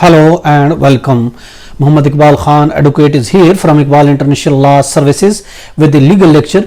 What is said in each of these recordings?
Hello and welcome. Muhammad Iqbal Khan, advocate, is here from Iqbal International Law Services with the legal lecture.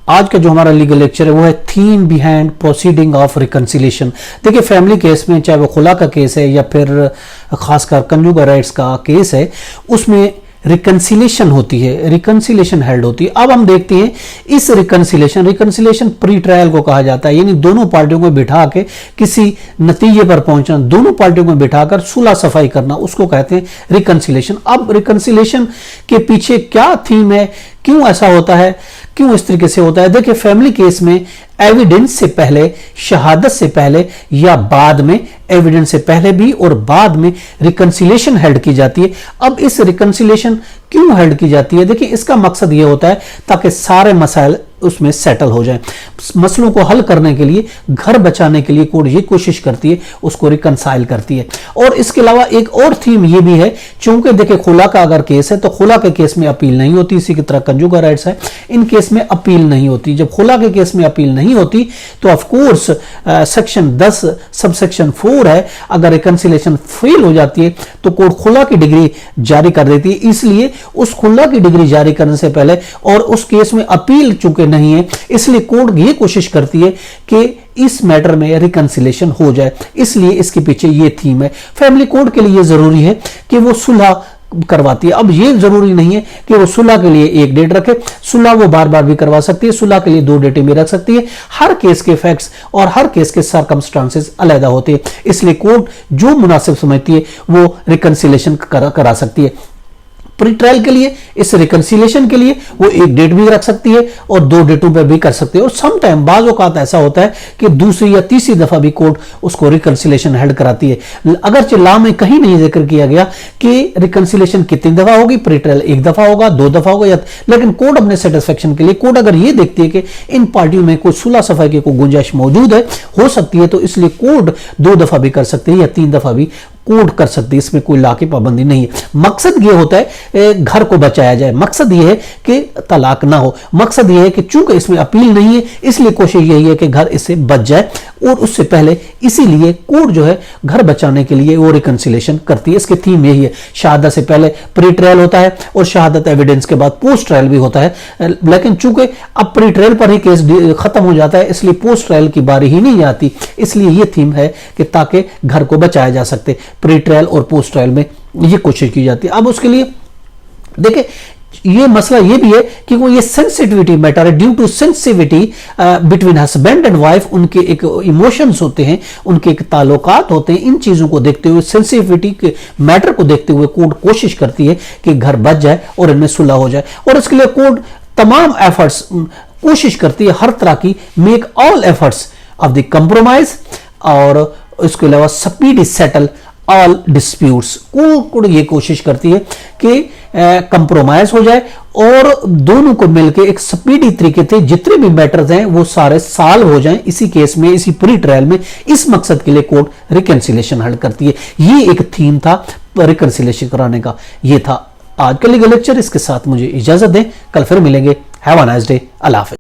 आज का जो हमारा legal lecture है वो है theme behind proceeding of reconciliation. देखिए, family case में चाहे वो खुला का केस है या फिर खासकर कंज्यूगर राइट्स का केस है, उसमें रिकंसिलेशन होती है, रिकंसिलेशन हेल्ड होती है। अब हम देखते हैं इस रिकंसिलेशन प्री ट्रायल को कहा जाता है, यानी दोनों पार्टियों को बिठा के किसी नतीजे पर पहुंचना, दोनों पार्टियों को बिठाकर सुलह सफाई करना, उसको कहते हैं रिकंसिलेशन। अब रिकंसिलेशन के पीछे क्या थीम है, क्यों ऐसा होता है, क्यों इस तरीके से होता है? देखिए, फैमिली केस में एविडेंस से पहले, शहादत से पहले या बाद में, एविडेंस से पहले भी और बाद में रिकंसिलेशन हेल्ड की जाती है। अब इस रिकंसिलेशन क्यों हेल्ड की जाती है? देखिए, इसका मकसद यह होता है ताकि सारे मसाइल उसमें सेटल हो जाएं। मसलों को हल करने के लिए, घर बचाने के लिए कोर्ट ये कोशिश करती है, उसको रिकंसाइल करती है। और इसके अलावा एक और थीम ये भी है, चूंकि देखिए खुला का अगर केस है तो खुला के केस में अपील नहीं होती, इसी की तरह कंज्यूगर राइट्स है, इन केस में अपील नहीं होती। जब खुला के केस में अपील नहीं होती तो of course section 10 sub section 4 है, अगर रिकंसिलेशन फेल हो जाती है तो कोर्ट खुला की डिग्री जारी कर देती है। इसलिए उस खुला की डिग्री जारी करने से पहले और उस केस में अपील चूंकि नहीं है, इसलिए कोर्ट ये कोशिश करती है कि इस मैटर में रिकंसिलेशन हो जाए। इसलिए इसके पीछे ये थीम है। फैमिली कोर्ट के लिए ये जरूरी है कि वो सुलह करवाती है। अब ये जरूरी नहीं है कि वो सुलह के लिए एक डेट रखे, सुलह वो बार बार भी करवा सकती है, सुलह के लिए 2 डेटें भी रख सकती है। हर केस के फैक्ट्स और हर केस के सर्कमस्टांसेस अलग होते हैं, इसलिए कोर्ट जो मुनासिब समझती है वो रिकंसिलेशन करा सकती है। प्री ट्रायल के लिए, इस रिकंसिलेशन के लिए वो एक डेट भी रख सकती है और 2 डेटों पर भी कर सकती है। और सम टाइम बाज़ औक़ात ऐसा होता है कि दूसरी या तीसरी दफा भी कोर्ट उसको रिकंसिलेशन हेल्ड कराती है। अगरचे लॉ में कहीं नहीं जिक्र किया गया कि रिकंसिलेशन कितनी दफा होगी, प्री ट्रायल 1 दफा होगा, 2 दफा होगा, लेकिन कोर्ट अपने सेटिस्फेक्शन के लिए, कोर्ट अगर ये देखती है कि इन पार्टियों में कोई सुलह सफाई की कोई गुंजाइश मौजूद है, हो सकती है, तो इसलिए कोर्ट 2 दफा भी कर सकती है या 3 दफा भी कोर्ट कर सकती है। इसमें कोई लॉ की पाबंदी नहीं है। मकसद ये होता है घर को बचाया जाए, मकसद ये है कि तलाक ना हो, मकसद ये है कि चूंकि इसमें अपील नहीं है इसलिए कोशिश यही है कि घर इससे बच जाए। और उससे पहले इसीलिए कोर्ट जो है घर बचाने के लिए वो रिकंसिलेशन करती है। इसकी थीम यही है। शहादत से पहले प्री ट्रायल होता है और शहादत एविडेंस के बाद पोस्ट ट्रायल भी होता है, लेकिन चूंकि अब प्री ट्रायल पर ही केस खत्म हो जाता है, इसलिए पोस्ट ट्रायल की बारी ही नहीं आती। इसलिए ये थीम है कि ताकि घर को बचाया जा सकते। प्री ट्रायल और पोस्ट ट्रायल में ये कोशिश की जाती है। अब उसके लिए देखिए, ये मसला ये भी है कि वो ये सेंसिटिविटी मैटर है, due to sensitivity between husband and wife, उनके एक इमोशंस होते हैं, उनके एक ताल्लुकात होते हैं। इन चीजों को देखते हुए, सेंसिटिविटी के मैटर को देखते हुए कोर्ट कोशिश करती है कि घर बच जाए और इनमें सुलह हो जाए। और इसके लिए कोर्ट तमाम एफर्ट्स कोशिश करती है, हर तरह की make all efforts of the compromise, और इसके अलावा speedy settle all disputes. Court ये कोशिश करती है कि कंप्रोमाइज हो जाए और दोनों को मिलकर एक स्पीडी तरीके से जितने भी मैटर्स हैं वो सारे सॉल्व हो जाएं इसी केस में, इसी प्री ट्रायल में। इस मकसद के लिए कोर्ट रिकंसिलेशन हेल्ड करती है। ये एक थीम था रिकंसिलेशन कराने का। ये था आज का लीगल लेक्चर। इसके साथ मुझे इजाजत दें, कल फिर मिलेंगे। Have a nice day. अल्लाह हाफ़िज़।